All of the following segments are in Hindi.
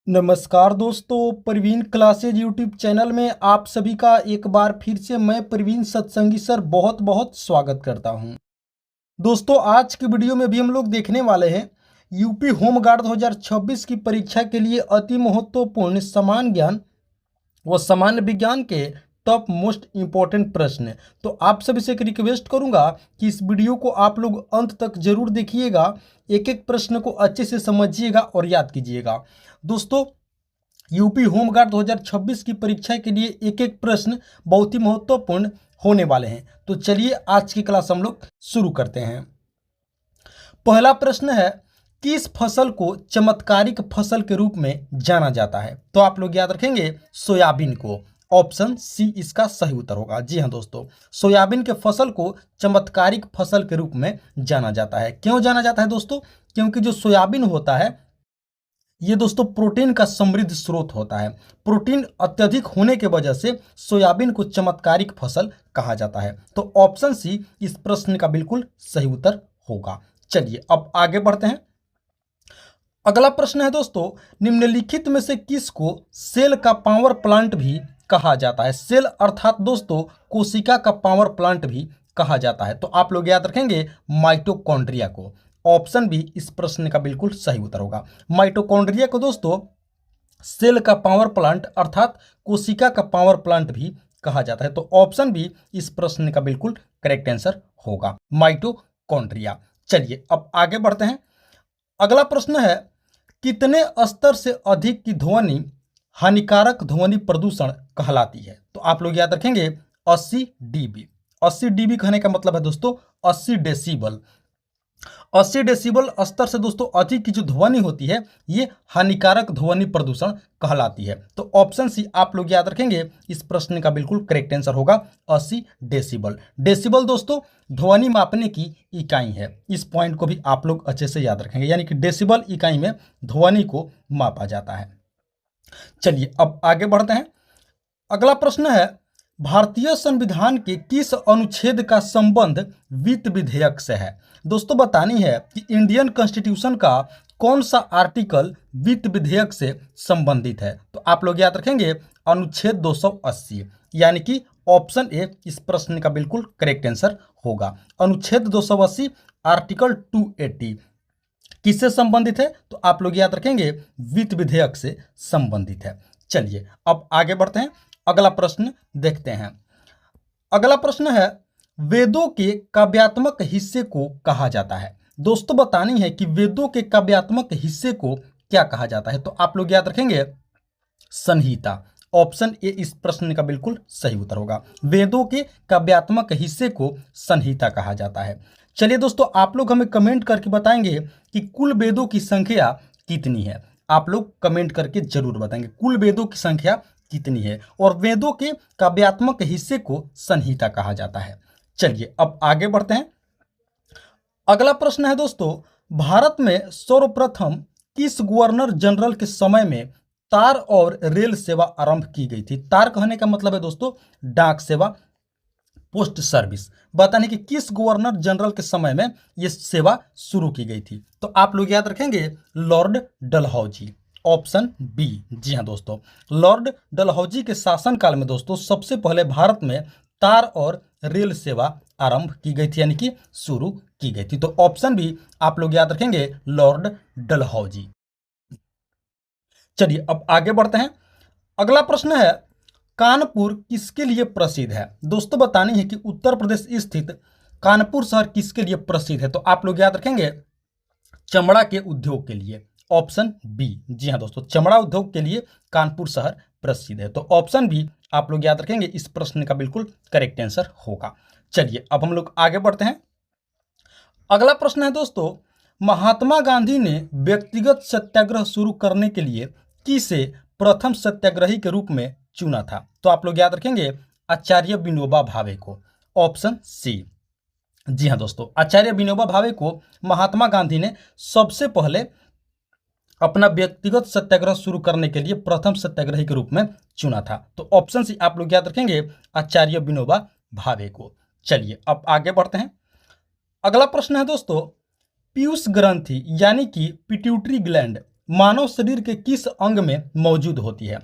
नमस्कार दोस्तों, प्रवीण क्लासेज यूट्यूब चैनल में आप सभी का एक बार फिर से मैं प्रवीण सत्संगी सर बहुत बहुत स्वागत करता हूं। दोस्तों, आज की वीडियो में भी हम लोग देखने वाले हैं यूपी होमगार्ड 2026 की परीक्षा के लिए अति महत्वपूर्ण समान ज्ञान व सामान्य विज्ञान के टॉप मोस्ट इम्पोर्टेंट प्रश्न। तो आप सभी से एक रिक्वेस्ट करूंगा कि इस वीडियो को आप लोग अंत तक जरूर देखिएगा, एक एक प्रश्न को अच्छे से समझिएगा और याद कीजिएगा। दोस्तों, यूपी होमगार्ड 2026 की परीक्षा के लिए एक एक प्रश्न बहुत ही महत्वपूर्ण होने वाले हैं। तो चलिए आज की क्लास हम लोग शुरू करते हैं। पहला प्रश्न है, किस फसल को चमत्कारिक फसल के रूप में जाना जाता है? तो आप लोग याद रखेंगे सोयाबीन को। ऑप्शन सी इसका सही उत्तर होगा। जी हाँ दोस्तों, सोयाबीन के फसल को चमत्कारिक फसल के रूप में जाना जाता है। क्यों जाना जाता है दोस्तों? क्योंकि जो सोयाबीन होता है ये दोस्तों प्रोटीन का समृद्ध स्रोत होता है। प्रोटीन अत्यधिक होने के वजह से सोयाबीन को चमत्कारिक फसल कहा जाता है। तो ऑप्शन सी इस प्रश्न का बिल्कुल सही उत्तर होगा। चलिए अब आगे बढ़ते हैं। अगला प्रश्न है दोस्तों, निम्नलिखित में से किसको सेल का पावर प्लांट भी कहा जाता है? सेल अर्थात दोस्तों कोशिका का पावर प्लांट भी कहा जाता है। तो आप लोग याद रखेंगे माइटोकॉन्ड्रिया को। ऑप्शन बी इस प्रश्न का बिल्कुल सही उत्तर होगा। माइटोकॉन्ड्रिया को दोस्तों सेल का पावर प्लांट अर्थात कोशिका का पावर प्लांट भी कहा जाता है। तो ऑप्शन बी इस प्रश्न का बिल्कुल करेक्ट आंसर होगा, माइटोकॉन्ड्रिया। चलिए अब आगे बढ़ते हैं। अगला प्रश्न है, कितने स्तर से अधिक की ध्वनि हानिकारक ध्वनि प्रदूषण कहलाती है? तो आप लोग याद रखेंगे 80 डीबी। 80 डीबी कहने का मतलब है दोस्तों 80 डेसिबल। 80 डेसिबल स्तर से दोस्तों अधिक की जो ध्वनि होती है ये हानिकारक ध्वनि प्रदूषण कहलाती है। तो ऑप्शन सी आप लोग याद रखेंगे इस प्रश्न का बिल्कुल करेक्ट आंसर होगा 80 डेसिबल। डेसिबल दोस्तों ध्वनि मापने की इकाई है। इस पॉइंट को भी आप लोग अच्छे से याद रखेंगे, यानी कि डेसिबल इकाई में ध्वनि को मापा जाता है। चलिए अब आगे बढ़ते हैं। अगला प्रश्न है, भारतीय संविधान के किस अनुच्छेद का संबंध वित्त विधेयक से है? दोस्तों बतानी है कि इंडियन कॉन्स्टिट्यूशन का कौन सा आर्टिकल वित्त विधेयक से संबंधित है? तो आप लोग याद रखेंगे अनुच्छेद 280, यानी कि ऑप्शन ए इस प्रश्न का बिल्कुल करेक्ट आंसर होगा। अनुच्छेद 280 आर्टिकल 280 किससे संबंधित है? तो आप लोग याद रखेंगे वित्त विधेयक से संबंधित है। चलिए अब आगे बढ़ते हैं, अगला प्रश्न देखते हैं। अगला प्रश्न है, वेदों के काव्यात्मक हिस्से को कहा जाता है? दोस्तों बतानी है कि वेदों के काव्यात्मक हिस्से को क्या कहा जाता है? तो आप लोग याद रखेंगे संहिता। ऑप्शन ए इस प्रश्न का बिल्कुल सही उत्तर होगा। वेदों के काव्यात्मक हिस्से को संहिता कहा जाता है। चलिए दोस्तों, आप लोग हमें कमेंट करके बताएंगे कि कुल वेदों की संख्या कितनी है। आप लोग कमेंट करके जरूर बताएंगे कुल वेदों की संख्या कितनी है, और वेदों के काव्यात्मक हिस्से को संहिता कहा जाता है। चलिए अब आगे बढ़ते हैं। अगला प्रश्न है दोस्तों, भारत में सर्वप्रथम किस गवर्नर जनरल के समय में तार और रेल सेवा आरंभ की गई थी? तार कहने का मतलब है दोस्तों डाक सेवा, पोस्ट सर्विस। बताने कि किस गवर्नर जनरल के समय में यह सेवा शुरू की गई थी? तो आप लोग याद रखेंगे लॉर्ड डलहौजी। Option B. जी हाँ दोस्तों, लॉर्ड डलहौजी के शासनकाल में दोस्तों सबसे पहले भारत में तार और रेल सेवा आरंभ की गई थी, यानी कि शुरू की गई थी। तो ऑप्शन बी आप लोग याद रखेंगे लॉर्ड डलहौजी। चलिए अब आगे बढ़ते हैं। अगला प्रश्न है, कानपुर किसके लिए प्रसिद्ध है? दोस्तों बतानी है कि उत्तर प्रदेश स्थित कानपुर शहर किसके लिए प्रसिद्ध है? तो आप लोग याद रखेंगे चमड़ा के उद्योग के लिए। Option B. जी हाँ दोस्तों, चमड़ा उद्योग के लिए कानपुर शहर प्रसिद्ध है। तो ऑप्शन बी आप लोग याद रखेंगे इस प्रश्न का बिल्कुल करेक्ट आंसर होगा। चलिए अब हम लोग आगे बढ़ते हैं। अगला प्रश्न है दोस्तों, महात्मा गांधी ने व्यक्तिगत सत्याग्रह शुरू करने के लिए किसे प्रथम सत्याग्रही के रूप में चुना था? तो आप लोग याद रखेंगे आचार्य विनोबा भावे को। Option C. जी हाँ दोस्तों, आचार्य विनोबा भावे को महात्मा गांधी ने सबसे पहले अपना व्यक्तिगत सत्याग्रह शुरू करने के लिए प्रथम सत्याग्रही के रूप में चुना था। तो ऑप्शन सी आप लोग याद रखेंगे आचार्य विनोबा भावे को। चलिए अब आगे बढ़ते हैं। अगला प्रश्न है दोस्तों, पीयूष ग्रंथि यानी कि पिट्यूटरी ग्लैंड मानव शरीर के किस अंग में मौजूद होती है?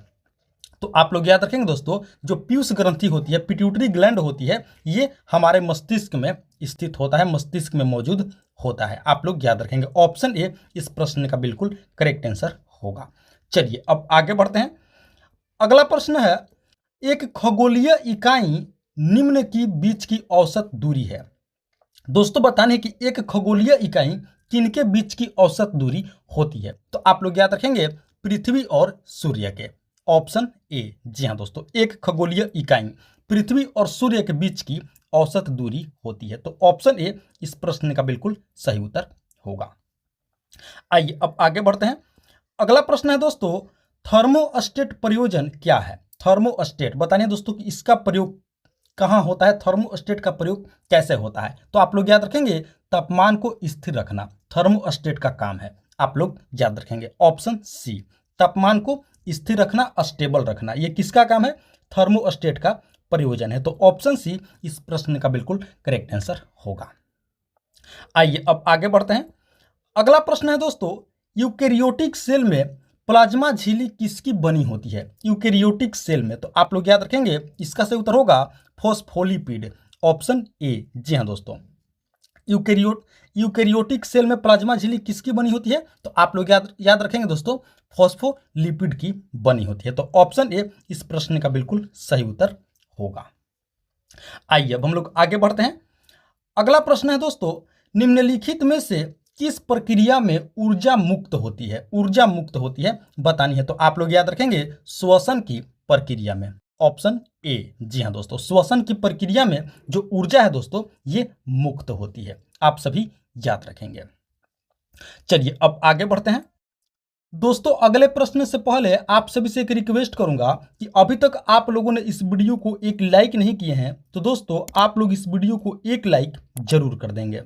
तो आप लोग याद रखेंगे दोस्तों, जो पीयूष ग्रंथि होती है, पिट्यूटरी ग्लैंड होती है, ये हमारे मस्तिष्क में स्थित होता है, मस्तिष्क में मौजूद होता है। आप लोग याद रखेंगे, ऑप्शन ए इस प्रश्न का बिल्कुल करेक्ट आंसर होगा। चलिए अब आगे बढ़ते हैं। अगला प्रश्न है, एक खगोलीय इकाई निम्न की बीच की औसत दूरी है। दोस्तों बताने कि एक खगोलीय इकाई किनके बीच की औसत दूरी होती है? तो आप लोग याद रखेंगे, पृथ्वी और सूर्य के। ऑप्शन ए, जी हाँ दोस्तों, एक खगोलीय इकाई पृथ्वी और सूर्य के बीच की औसत दूरी होती है। तो ऑप्शन ए इस प्रश्न का बिल्कुल सही उत्तर होगा। आइए अब आगे बढ़ते हैं। अगला प्रश्न है दोस्तों, थर्मोस्टेट प्रयोजन क्या है? थर्मोस्टेट बताइए दोस्तों कि इसका प्रयोग कहाँ होता है, थर्मोस्टेट का प्रयोग कैसे होता है? तो आप लोग याद रखेंगे, तापमान को स्थिर रखना थर्मोस्टेट का काम है। आप लोग याद रखेंगे ऑप्शन सी, तापमान को स्थिर रखना, स्टेबल रखना, ये किसका काम है? थर्मोस्टेट का प्रयोजन है। तो ऑप्शन सी इस प्रश्न का बिल्कुल करेक्ट आंसर होगा। आइए अब आगे बढ़ते हैं। अगला प्रश्न है दोस्तों, यूकेरियोटिक सेल में प्लाज्मा झिल्ली किसकी बनी होती है? यूकेरियोटिक सेल में, तो आप लोग याद रखेंगे इसका सही उत्तर होगा फॉस्फोलिपिड। ऑप्शन ए, जी हाँ दोस्तों, यूकेरियोटिक सेल में प्लाज्मा झिल्ली किसकी बनी होती है? तो आप लोग याद रखेंगे दोस्तों, फॉस्फोलिपिड की बनी होती है। तो ऑप्शन ए इस प्रश्न का बिल्कुल सही उत्तर होगा। आइए अब हम लोग आगे बढ़ते हैं। अगला प्रश्न है दोस्तों, निम्नलिखित में से किस प्रक्रिया में ऊर्जा मुक्त होती है? ऊर्जा मुक्त होती है बतानी है। तो आप लोग याद रखेंगे, श्वसन की प्रक्रिया में। ऑप्शन ए, जी हाँ दोस्तों, श्वसन की प्रक्रिया में जो ऊर्जा है दोस्तों, ये मुक्त होती है। आप सभी याद रखेंगे। चलिए अब आगे बढ़ते हैं। दोस्तों अगले प्रश्न से पहले आप सभी से एक रिक्वेस्ट करूंगा कि अभी तक आप लोगों ने इस वीडियो को एक लाइक नहीं किए हैं, तो दोस्तों आप लोग इस वीडियो को एक लाइक जरूर कर देंगे।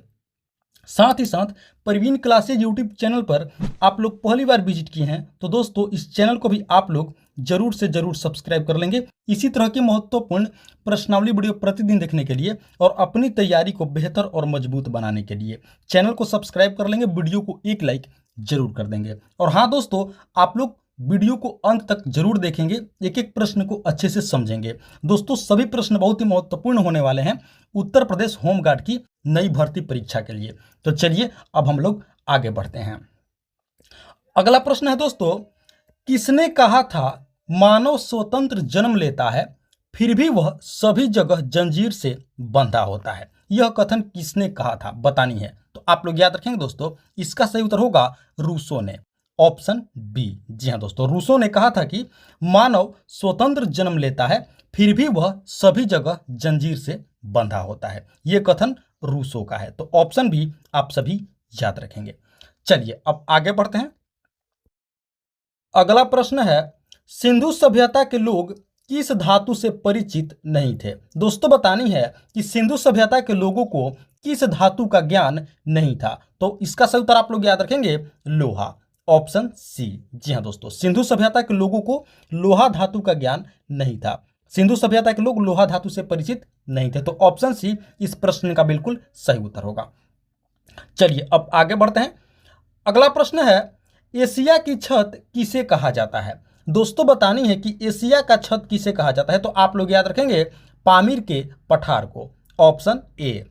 साथ ही साथ प्रवीण क्लासेज यूट्यूब चैनल पर आप लोग पहली बार विजिट किए हैं, तो दोस्तों इस चैनल को भी आप लोग जरूर से जरूर सब्सक्राइब कर लेंगे, इसी तरह की महत्वपूर्ण प्रश्नावली वीडियो प्रतिदिन देखने के लिए और अपनी तैयारी को बेहतर और मजबूत बनाने के लिए चैनल को सब्सक्राइब कर लेंगे, वीडियो को एक लाइक जरूर कर देंगे। और हाँ दोस्तों, आप लोग वीडियो को अंत तक जरूर देखेंगे, एक एक प्रश्न को अच्छे से समझेंगे। दोस्तों सभी प्रश्न बहुत ही महत्वपूर्ण होने वाले हैं उत्तर प्रदेश होमगार्ड की नई भर्ती परीक्षा के लिए। तो चलिए अब हम लोग आगे बढ़ते हैं। अगला प्रश्न है दोस्तों, किसने कहा था मानव स्वतंत्र जन्म लेता है फिर भी वह सभी जगह जंजीर से बंधा होता है? यह कथन किसने कहा था बतानी है। तो आप लोग याद रखेंगे दोस्तों, इसका सही उत्तर होगा रूसो ने। ऑप्शन बी, जी हाँ दोस्तों, रूसो ने कहा था कि मानव स्वतंत्र जन्म लेता है फिर भी वह सभी जगह जंजीर से बंधा होता है। यह कथन रूसो का है। तो ऑप्शन बी आप सभी याद रखेंगे। चलिए अब आगे बढ़ते हैं। अगला प्रश्न है, सिंधु सभ्यता के लोग किस धातु से परिचित नहीं थे? दोस्तों बतानी है कि सिंधु सभ्यता के लोगों को किस धातु का ज्ञान नहीं था। तो इसका सही उत्तर आप लोग याद रखेंगे, लोहा। ऑप्शन सी, जी हाँ दोस्तों, सिंधु सभ्यता के लोगों को लोहा धातु का ज्ञान नहीं था। सिंधु सभ्यता के लोग लोहा धातु से परिचित नहीं थे। तो ऑप्शन सी इस प्रश्न का बिल्कुल सही उत्तर होगा। चलिए अब आगे बढ़ते हैं। अगला प्रश्न है, एशिया की छत किसे कहा जाता है? दोस्तों बतानी है कि एशिया का छत किसे कहा जाता है। तो आप लोग याद रखेंगे, पामीर के पठार को। ऑप्शन ए,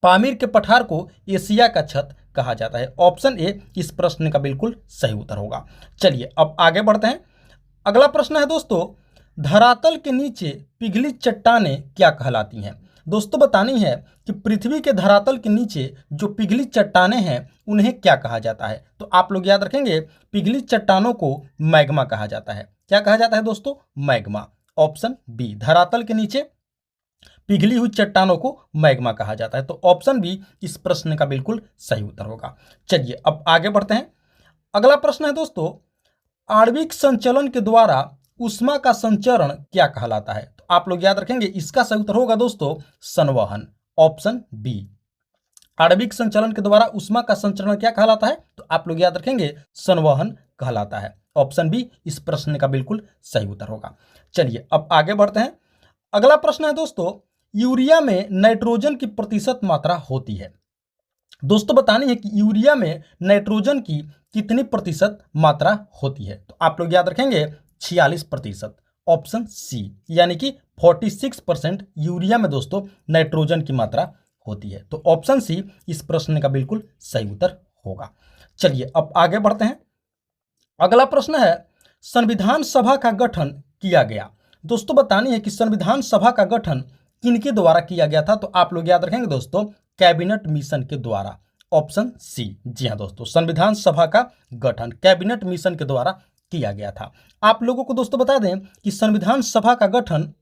पामीर के पठार को एशिया का छत कहा जाता है। ऑप्शन ए इस प्रश्न का बिल्कुल सही उत्तर होगा। चलिए अब आगे बढ़ते हैं। अगला प्रश्न है दोस्तों, धरातल के नीचे पिघली चट्टानें क्या कहलाती हैं? दोस्तों बतानी है कि पृथ्वी के धरातल के नीचे जो पिघली चट्टानें हैं उन्हें क्या कहा जाता है? तो आप लोग याद रखेंगे, पिघली चट्टानों को मैग्मा कहा जाता है। क्या कहा जाता है दोस्तों? मैग्मा। ऑप्शन बी, धरातल के नीचे पिघली हुई चट्टानों को मैग्मा कहा जाता है। तो ऑप्शन बी इस प्रश्न का बिल्कुल सही उत्तर होगा। चलिए अब आगे बढ़ते हैं। अगला प्रश्न है दोस्तों, आणविक संचलन के द्वारा ऊष्मा का संचरण क्या कहलाता है? तो आप लोग याद रखेंगे, इसका सही उत्तर होगा दोस्तों संवहन। ऑप्शन बी, आणविक संचलन के द्वारा ऊष्मा का संचरण क्या कहलाता है? तो आप लोग याद रखेंगे संवहन कहलाता है। ऑप्शन बी इस प्रश्न का बिल्कुल सही उत्तर होगा। चलिए अब आगे बढ़ते हैं। अगला प्रश्न है दोस्तों, यूरिया में नाइट्रोजन की प्रतिशत मात्रा होती है। दोस्तों बतानी है कि यूरिया में नाइट्रोजन की कितनी प्रतिशत मात्रा होती है। तो आप लोग याद रखेंगे 46%, ऑप्शन सी, यानी कि 46% यूरिया में दोस्तों नाइट्रोजन की मात्रा होती है। तो ऑप्शन सी इस प्रश्न का बिल्कुल सही उत्तर होगा। चलिए अब आगे बढ़ते हैं। अगला प्रश्न है, संविधान सभा का गठन किया गया। दोस्तों बतानी है कि संविधान सभा का गठन किनके द्वारा किया गया था। तो आप लोग याद रखेंगे दोस्तों कैबिनेट मिशन के द्वारा, ऑप्शन सी। जी हाँ दोस्तों, संविधान सभा का गठन कैबिनेट मिशन के द्वारा किया गया था। आप लोगों को दोस्तों बता दें कि संविधान सभा का गठन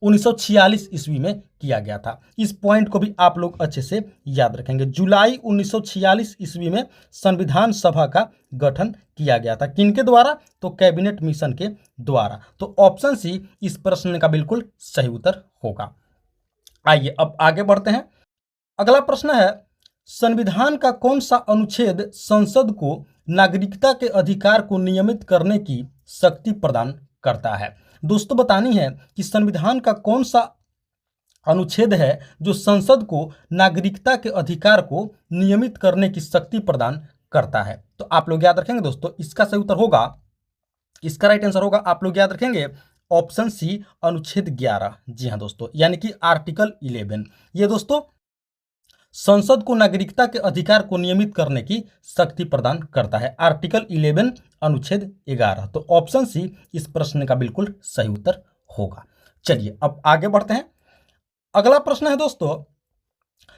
1946 ईस्वी में किया गया था। इस पॉइंट को भी आप लोग अच्छे से याद रखेंगे। जुलाई 1946 ईस्वी में संविधान सभा का गठन किया गया था। किनके द्वारा? तो कैबिनेट मिशन के द्वारा। तो ऑप्शन सी इस प्रश्न का बिल्कुल सही उत्तर होगा। आइए अब आगे बढ़ते हैं। अगला प्रश्न है, संविधान का कौन सा अनुच्छेद संसद को नागरिकता के अधिकार को नियमित करने की शक्ति प्रदान करता है। दोस्तों बतानी है कि संविधान का कौन सा अनुच्छेद है जो संसद को नागरिकता के अधिकार को नियमित करने की शक्ति प्रदान करता है। तो आप लोग याद रखेंगे दोस्तों, इसका सही उत्तर होगा, इसका राइट आंसर होगा, आप लोग याद रखेंगे ऑप्शन सी अनुच्छेद 11। जी हाँ दोस्तों, यानी कि आर्टिकल 11। ये दोस्तों संसद को नागरिकता के अधिकार को नियमित करने की शक्ति प्रदान करता है। आर्टिकल 11 अनुच्छेद 11। तो ऑप्शन सी इस प्रश्न का बिल्कुल सही उत्तर होगा। चलिए अब आगे बढ़ते हैं। अगला प्रश्न है दोस्तों,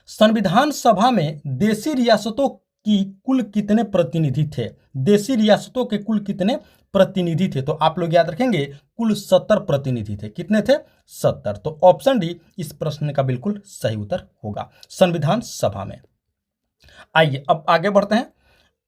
संविधान सभा में देशी रियासतों की कुल कितने प्रतिनिधि थे। देशी रियासतों के कुल कितने प्रतिनिधि थे। तो आप लोग याद रखेंगे कुल 70 प्रतिनिधि थे। कितने थे? 70। तो ऑप्शन डी इस प्रश्न का बिल्कुल सही उत्तर होगा, संविधान सभा में। आइए अब आगे बढ़ते हैं।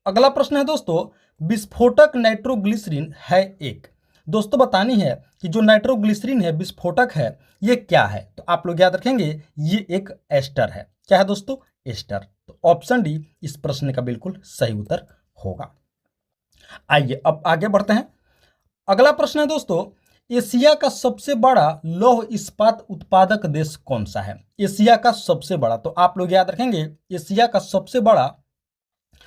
अगला प्रश्न है दोस्तों, विस्फोटक नाइट्रोग्लिसरीन है एक। दोस्तों बतानी है कि जो नाइट्रोग्लिसरीन है विस्फोटक है, ये क्या है। तो आप लोग याद रखेंगे ये एक एस्टर है। क्या है दोस्तों? एस्टर। तो ऑप्शन डी इस प्रश्न का बिल्कुल सही उत्तर होगा। आइए अब आगे बढ़ते हैं। अगला प्रश्न है दोस्तों, एशिया का सबसे बड़ा लौह इस्पात उत्पादक देश कौन सा है। एशिया का सबसे बड़ा, तो आप लोग याद रखेंगे एशिया का सबसे बड़ा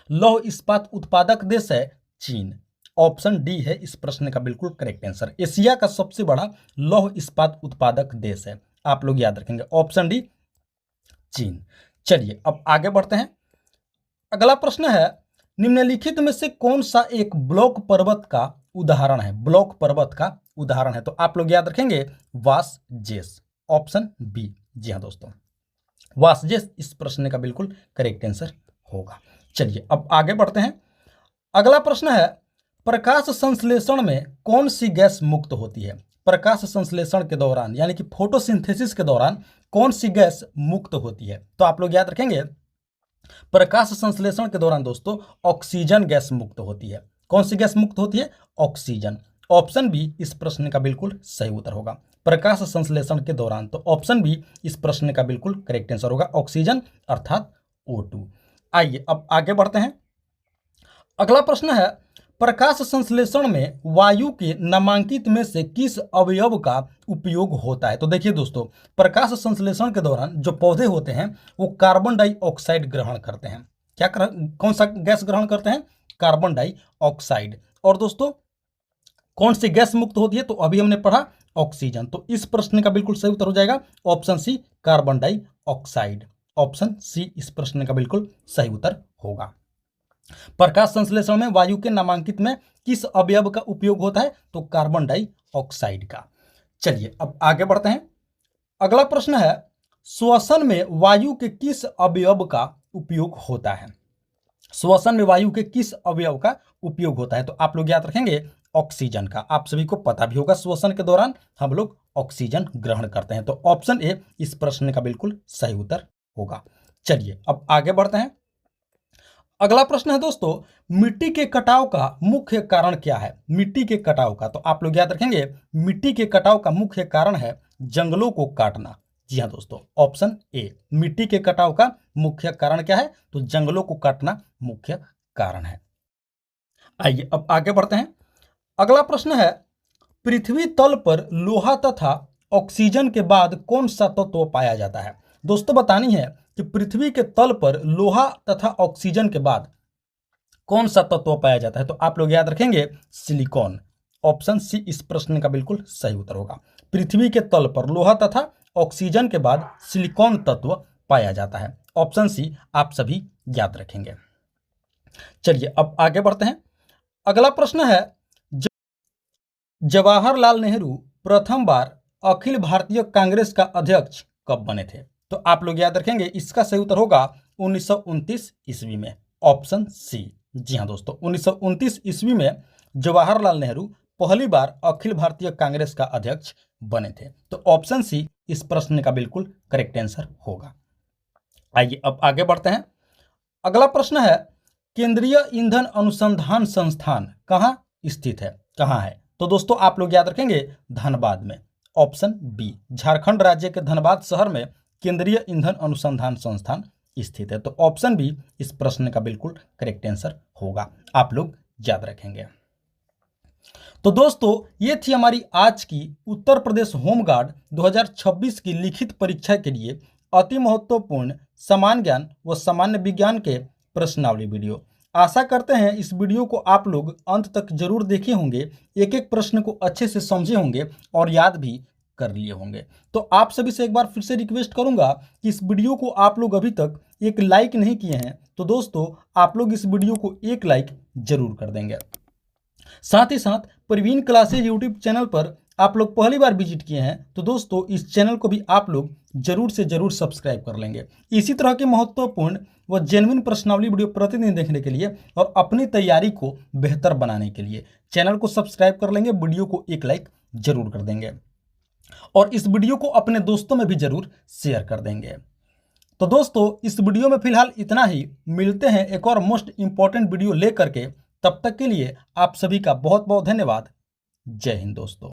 लौह इस्पात उत्पादक देश है चीन। ऑप्शन डी है इस प्रश्न का बिल्कुल करेक्ट आंसर। एशिया का सबसे बड़ा लौह इस्पात उत्पादक देश है, आप लोग याद रखेंगे ऑप्शन डी चीन। चलिए अब आगे बढ़ते हैं। अगला प्रश्न है, निम्नलिखित में से कौन सा एक ब्लॉक पर्वत का उदाहरण है। ब्लॉक पर्वत का उदाहरण है। तो आप लोग याद रखेंगे वास जेस, ऑप्शन बी। जी हाँ दोस्तों, वास जेस इस प्रश्न का बिल्कुल करेक्ट आंसर होगा। चलिए अब आगे बढ़ते हैं। अगला प्रश्न है, प्रकाश संश्लेषण में कौन सी गैस मुक्त होती है। प्रकाश संश्लेषण के दौरान यानी कि फोटोसिंथेसिस के दौरान कौन सी गैस मुक्त होती है। तो आप लोग याद रखेंगे प्रकाश संश्लेषण के दौरान दोस्तों ऑक्सीजन गैस मुक्त होती है। कौन सी गैस मुक्त होती है? ऑक्सीजन। ऑप्शन बी इस प्रश्न का बिल्कुल सही उत्तर होगा, प्रकाश संश्लेषण के दौरान। तो ऑप्शन बी इस प्रश्न का बिल्कुल करेक्ट आंसर होगा, ऑक्सीजन अर्थात O2। आइए अब आगे बढ़ते हैं। अगला प्रश्न है, प्रकाश संश्लेषण में वायु के नामांकित में से किस अवयव का उपयोग होता है। तो देखिए दोस्तों, प्रकाश संश्लेषण के दौरान जो पौधे होते हैं वो कार्बन डाइऑक्साइड ग्रहण करते हैं। कौन सा गैस ग्रहण करते हैं? Carbon dioxide. और दोस्तों कौन सी गैस मुक्त होती है? तो अभी हमने पढ़ा ऑक्सीजन। तो इस प्रश्न का बिल्कुल सही उत्तर हो जाएगा option C carbon dioxide. Option C इस प्रश्न का बिल्कुल सही उत्तर होगा। प्रकाश संश्लेषण में वायु के नामांकित में किस अवयव का उपयोग होता है? तो कार्बन डाइऑक्साइड का। चलिए अब आगे बढ़ते हैं। अगला प्रश्न है, श्वसन में वायु के किस अवयव का उपयोग होता है। श्वसन में वायु के किस अवयव का उपयोग होता है? तो आप लोग याद रखेंगे ऑक्सीजन का। आप सभी को पता भी होगा श्वसन के दौरान हम लोग ऑक्सीजन ग्रहण करते हैं। तो ऑप्शन ए इस प्रश्न का बिल्कुल सही उत्तर होगा। चलिए अब आगे बढ़ते हैं। अगला प्रश्न है दोस्तों, मिट्टी के कटाव का मुख्य कारण क्या है। मिट्टी के कटाव का, तो आप लोग याद रखेंगे मिट्टी के कटाव का मुख्य कारण है जंगलों को काटना। जी हाँ दोस्तों, ऑप्शन ए मिट्टी के कटाव का मुख्य कारण क्या है? तो जंगलों को काटना मुख्य कारण है। आइए अब आगे बढ़ते हैं। अगला प्रश्न है, पृथ्वी तल पर लोहा तथा ऑक्सीजन के बाद कौन सा तत्व पाया जाता है। दोस्तों बतानी है कि पृथ्वी के तल पर लोहा तथा ऑक्सीजन के बाद कौन सा तत्व पाया जाता है। तो आप लोग याद रखेंगे सिलिकॉन। ऑप्शन सी इस प्रश्न का बिल्कुल सही उत्तर होगा। पृथ्वी के तल पर लोहा तथा ऑक्सीजन के बाद सिलिकॉन तत्व पाया जाता है। ऑप्शन सी आप सभी याद रखेंगे। चलिए अब आगे बढ़ते हैं। अगला प्रश्न है, जवाहरलाल नेहरू प्रथम बार अखिल भारतीय कांग्रेस का अध्यक्ष कब बने थे। तो आप लोग याद रखेंगे इसका सही उत्तर होगा 1929 ईस्वी में। Option C. जी हाँ दोस्तों, 1929 ईस्वी में जवाहरलाल नेहरू पहली बार अखिल भारतीय कांग्रेस का अध्यक्ष बने थे। तो ऑप्शन सी इस प्रश्न का बिल्कुल करेक्ट आंसर होगा। आइए अब आगे बढ़ते हैं। अगला प्रश्न है, केंद्रीय ईंधन अनुसंधान संस्थान कहाँ स्थित है, कहाँ है। तो दोस्तों आप लोग याद रखेंगे धनबाद में। ऑप्शन बी, झारखंड राज्य के धनबाद शहर में केंद्रीय ईंधन अनुसंधान संस्थान स्थित है। तो ऑप्शन बी इस प्रश्न का बिल्कुल करेक्ट आंसर होगा, आप लोग याद रखेंगे। तो दोस्तों ये थी हमारी आज की उत्तर प्रदेश होमगार्ड 2026 की लिखित परीक्षा के लिए अति महत्वपूर्ण समान ज्ञान व सामान्य विज्ञान के प्रश्नावली वीडियो। आशा करते हैं इस वीडियो को आप लोग अंत तक जरूर देखे होंगे, एक एक प्रश्न को अच्छे से समझे होंगे और याद भी कर लिए होंगे। तो आप सभी से एक बार फिर से रिक्वेस्ट करूंगा कि इस वीडियो को आप लोग अभी तक एक लाइक नहीं किए हैं तो दोस्तों आप लोग इस वीडियो को एक लाइक जरूर कर देंगे। साथ ही साथ प्रवीण क्लासेज यूट्यूब चैनल पर आप लोग पहली बार विजिट किए हैं तो दोस्तों इस चैनल को भी आप लोग जरूर से जरूर सब्सक्राइब कर लेंगे। इसी तरह के महत्वपूर्ण व जेन्युइन प्रश्नावली वीडियो प्रतिदिन देखने के लिए और अपनी तैयारी को बेहतर बनाने के लिए चैनल को सब्सक्राइब कर लेंगे, वीडियो को एक लाइक जरूर कर देंगे और इस वीडियो को अपने दोस्तों में भी जरूर शेयर कर देंगे। तो दोस्तों इस वीडियो में फिलहाल इतना ही, मिलते हैं एक और मोस्ट इंपॉर्टेंट वीडियो लेकर के। तब तक के लिए आप सभी का बहुत बहुत धन्यवाद। जय हिंद दोस्तों।